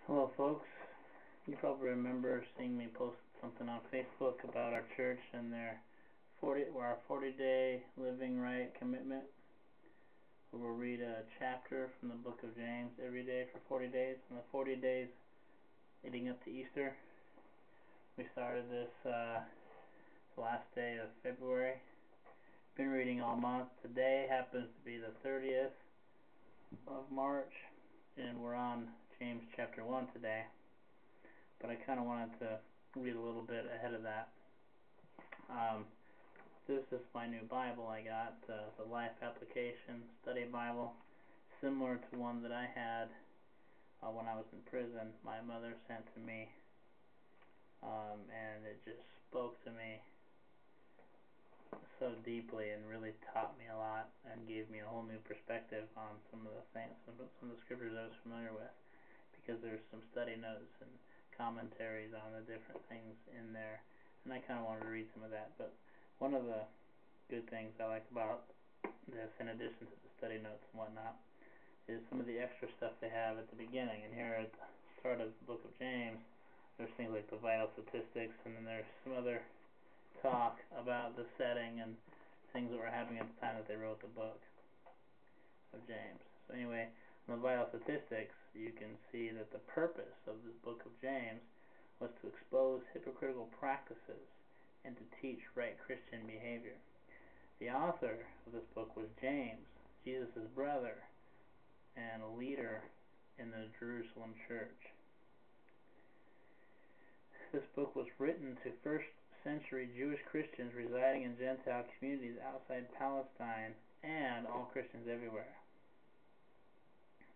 Hello, folks. You probably remember seeing me post something on Facebook about our church and our 40-day living right commitment. We'll read a chapter from the book of James every day for 40 days. And the 40 days leading up to Easter, we started this the last day of February. Been reading all month. Today happens to be the 30th of March, and we're on James chapter 1 today, but I kind of wanted to read a little bit ahead of that. This is my new Bible I got, the Life Application Study Bible, similar to one that I had when I was in prison. My mother sent to me, and it just spoke to me so deeply and really taught me a lot and gave me a whole new perspective on some of the things, some of the scriptures I was familiar with, because there's some study notes and commentaries on the different things in there, and I kind of wanted to read some of that. But one of the good things I like about this, in addition to the study notes and whatnot, is some of the extra stuff they have at the beginning. And here at the start of the book of James, there's things like the Biostatistics, and then there's some other talk about the setting and things that were happening at the time that they wrote the book of James. So anyway, in the Biostatistics, you can see that the purpose of this book of James was to expose hypocritical practices and to teach right Christian behavior. The author of this book was James, Jesus' brother, and a leader in the Jerusalem church. This book was written to first-century Jewish Christians residing in Gentile communities outside Palestine and all Christians everywhere.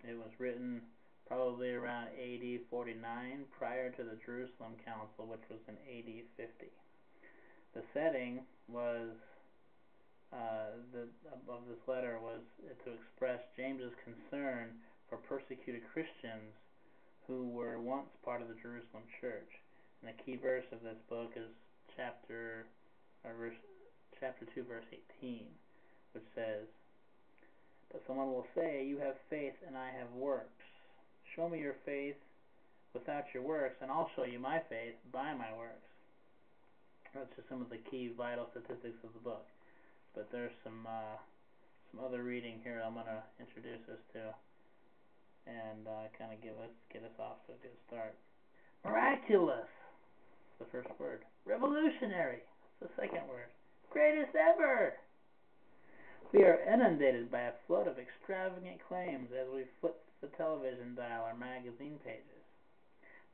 It was written probably around AD 49, prior to the Jerusalem Council, which was in AD 50. The setting was, of this letter was to express James's concern for persecuted Christians who were once part of the Jerusalem church. And the key verse of this book is chapter 2, verse 18, which says, "But someone will say, 'You have faith and I have works. Show me your faith without your works, and I'll show you my faith by my works.'" That's just some of the key vital statistics of the book. But there's some other reading here I'm going to introduce us to, and kind of get us off to a good start. Miraculous, the first word. Revolutionary, the second word. Greatest ever. We are inundated by a flood of extravagant claims as we flip the television dial or magazine pages.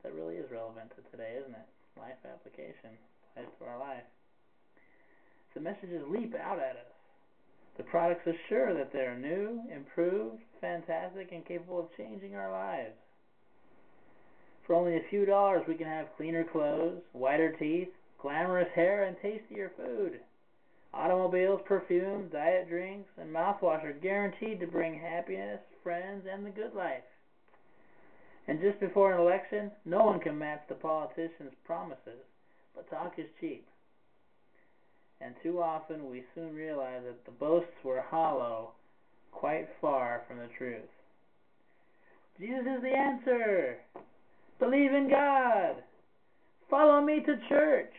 That really is relevant to today, isn't it? Life application applies to our life. The messages leap out at us. The products assure that they are new, improved, fantastic, and capable of changing our lives. For only a few dollars, we can have cleaner clothes, whiter teeth, glamorous hair, and tastier food. Automobiles, perfume, diet drinks, and mouthwash are guaranteed to bring happiness, friends, and the good life. And just before an election, no one can match the politicians' promises, but talk is cheap. And too often we soon realize that the boasts were hollow, quite far from the truth. Jesus is the answer. Believe in God. Follow me to church.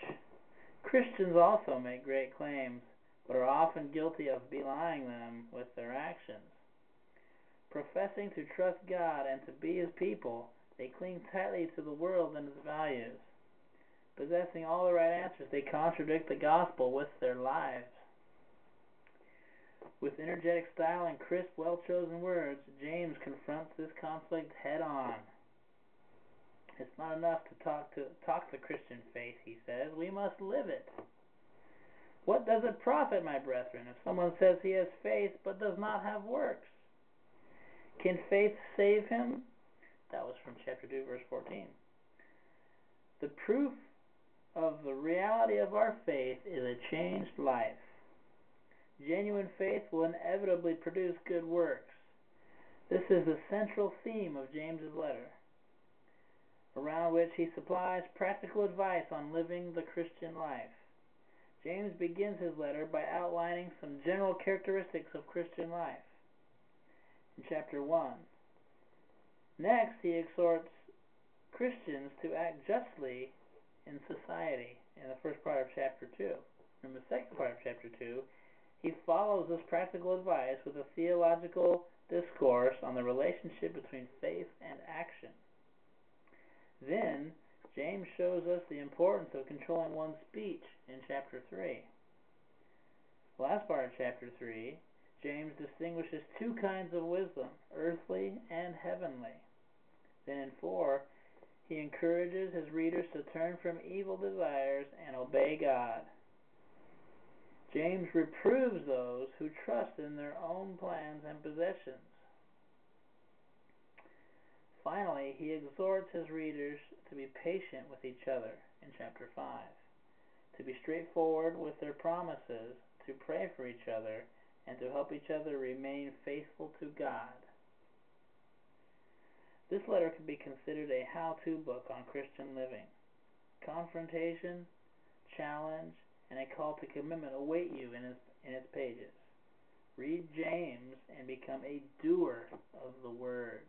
Christians also make great claims, but are often guilty of belying them with their actions. Professing to trust God and to be His people, they cling tightly to the world and its values. Possessing all the right answers, they contradict the gospel with their lives. With energetic style and crisp, well-chosen words, James confronts this conflict head-on. It's not enough to talk the Christian faith, he says. We must live it. What does it profit, my brethren, if someone says he has faith but does not have works? Can faith save him? That was from chapter 2, verse 14. The proof of the reality of our faith is a changed life. Genuine faith will inevitably produce good works. This is the central theme of James's letter, around which he supplies practical advice on living the Christian life. James begins his letter by outlining some general characteristics of Christian life in chapter 1. Next, he exhorts Christians to act justly in society in the first part of chapter 2. In the second part of chapter 2, he follows this practical advice with a theological discourse on the relationship between faith and action. Then, James shows us the importance of controlling one's speech in chapter 3. The last part of chapter 3, James distinguishes two kinds of wisdom, earthly and heavenly. Then in 4, he encourages his readers to turn from evil desires and obey God. James reproves those who trust in their own plans and possessions. Finally, he exhorts his readers to be patient with each other in chapter 5, to be straightforward with their promises, to pray for each other, and to help each other remain faithful to God. This letter can be considered a how-to book on Christian living. Confrontation, challenge, and a call to commitment await you in its pages. Read James and become a doer of the Word.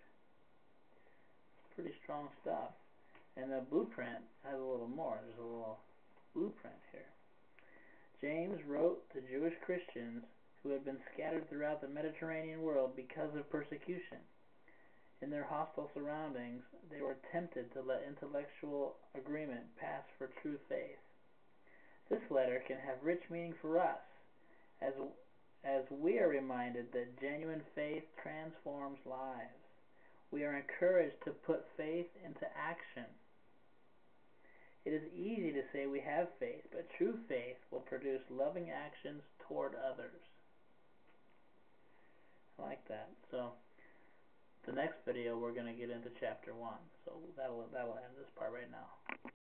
It's pretty strong stuff. And the blueprint has a little more. There's a little blueprint here. James wrote to Jewish Christians who had been scattered throughout the Mediterranean world because of persecution. In their hostile surroundings, they were tempted to let intellectual agreement pass for true faith. This letter can have rich meaning for us, as we are reminded that genuine faith transforms lives. We are encouraged to put faith into action. It is easy to say we have faith, but true faith will produce loving actions toward others. I like that. So, the next video we're going to get into chapter 1. So that'll end this part right now.